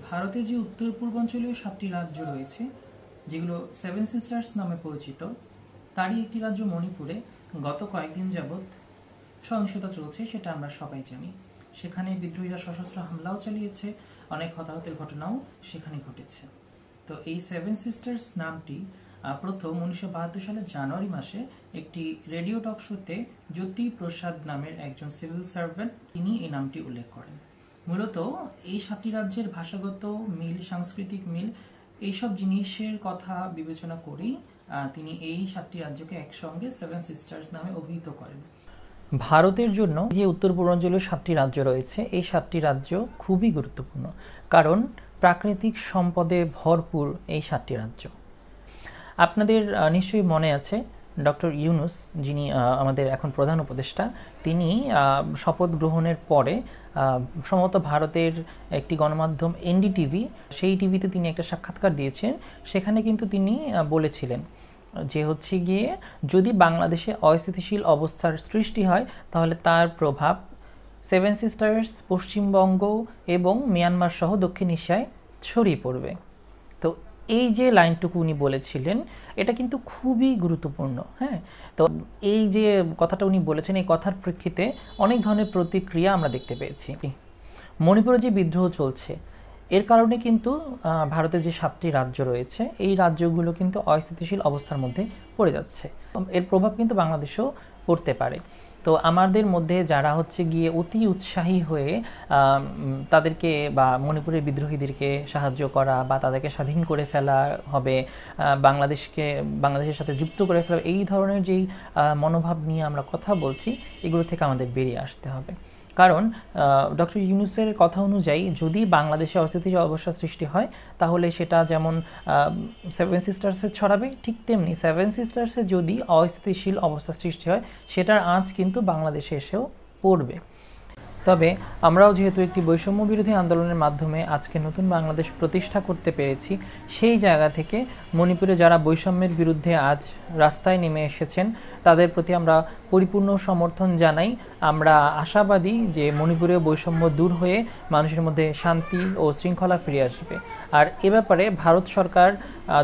ভারতের যে উত্তর পূর্বাঞ্চলীয় 7টি রাজ্য রয়েছে, যেগুলো সেভেন সিস্টার্স নামে পরিচিত, তারই একটি রাজ্য মণিপুরে গত কয়েকদিন যাবৎ সহিংসতা চলছে, সেটা আমরা সবাই জানি। সেখানে বিদ্রোহীরা সশস্ত্র হামলাও চালিয়েছে, অনেক হতাহতের ঘটনাও সেখানে ঘটেছে। তো এই সেভেন সিস্টার্স নামটি প্রথম 1972 সালের জানুয়ারি মাসে একটি রেডিও টক শোতে জ্যোতি প্রসাদ নামের একজন সিভিল সার্ভেন্ট তিনি এই নামটি উল্লেখ করেন। মূলত এই 7টি রাজ্যের ভাষাগত মিল, সাংস্কৃতিক মিল, এইসব জিনিসের কথা বিবেচনা করেই তিনি এই 7টি রাজ্যকে একসঙ্গে সেভেন সিস্টার্স নামে অভিহিত করেন। ভারতের জন্য যে উত্তর পূর্বাঞ্চলীয় 7টি রাজ্য রয়েছে, এই 7টি রাজ্য খুবই গুরুত্বপূর্ণ, কারণ প্রাকৃতিক সম্পদে ভরপুর এই 7টি রাজ্য। আপনাদের নিশ্চয়ই মনে আছে ডক্টর ইউনুস, যিনি আমাদের এখন প্রধান উপদেষ্টা, তিনি শপথ গ্রহণের পরে সম্ভবত ভারতের একটি গণমাধ্যম এনডিটিভি, সেই টিভিতে তিনি একটা সাক্ষাৎকার দিয়েছেন। সেখানে কিন্তু তিনি বলেছিলেন যে হচ্ছে গিয়ে যদি বাংলাদেশে অস্থিতিশীল অবস্থার সৃষ্টি হয় তাহলে তার প্রভাব সেভেন সিস্টার্স, পশ্চিমবঙ্গ এবং মিয়ানমার সহ দক্ষিণ এশিয়ায় ছড়িয়ে পড়বে। তো এই যে লাইনটুকু উনি বলেছিলেন, এটা কিন্তু খুবই গুরুত্বপূর্ণ। হ্যাঁ, তো এই যে কথাটা উনি বলেছেন, এই কথার প্রেক্ষিতে অনেক ধরনের প্রতিক্রিয়া আমরা দেখতে পেয়েছি। মণিপুরে যে বিদ্রোহ চলছে, এর কারণে কিন্তু ভারতের যে 7টি রাজ্য রয়েছে, এই রাজ্যগুলো কিন্তু অস্থিতিশীল অবস্থার মধ্যে পড়ে যাচ্ছে। এর প্রভাব কিন্তু বাংলাদেশেও পড়তে পারে। তো আমাদের মধ্যে যারা হচ্ছে গিয়ে অতি উৎসাহী হয়ে তাদেরকে বা মণিপুরের বিদ্রোহীদেরকে সাহায্য করা বা তাদেরকে স্বাধীন করে ফেলা হবে, বাংলাদেশের সাথে যুক্ত করে ফেলা, এই ধরনের যেই মনোভাব নিয়ে আমরা কথা বলছি, এগুলো থেকে আমাদের বেরিয়ে আসতে হবে। কারণ ডক্টর ইউনুসের কথা অনুযায়ী যদি বাংলাদেশে অস্থিতিশীল অবস্থা সৃষ্টি হয়, তাহলে সেটা যেমন সেভেন সিস্টার্সে ছড়াবে, ঠিক তেমনি সেভেন সিস্টার্সে যদি অস্থিতিশীল অবস্থা সৃষ্টি হয়, সেটার আঁচ কিন্তু বাংলাদেশে এসেও পড়বে। তবে আমরাও যেহেতু একটি বৈষম্য বিরোধী আন্দোলনের মাধ্যমে আজকে নতুন বাংলাদেশ প্রতিষ্ঠা করতে পেরেছি, সেই জায়গা থেকে মণিপুরে যারা বৈষম্যের বিরুদ্ধে আজ রাস্তায় নেমে এসেছেন, তাদের প্রতি আমরা পরিপূর্ণ সমর্থন জানাই। আমরা আশাবাদী যে মণিপুরেও বৈষম্য দূর হয়ে মানুষের মধ্যে শান্তি ও শৃঙ্খলা ফিরে আসবে। আর এ ব্যাপারে ভারত সরকার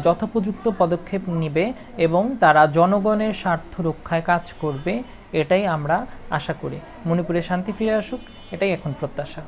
যথোপযুক্ত পদক্ষেপ নেবে এবং তারা জনগণের স্বার্থ রক্ষায় কাজ করবে, এটাই আমরা আশা করি। মণিপুরে শান্তি ফিরে আসুক, এটাই এখন প্রত্যাশা।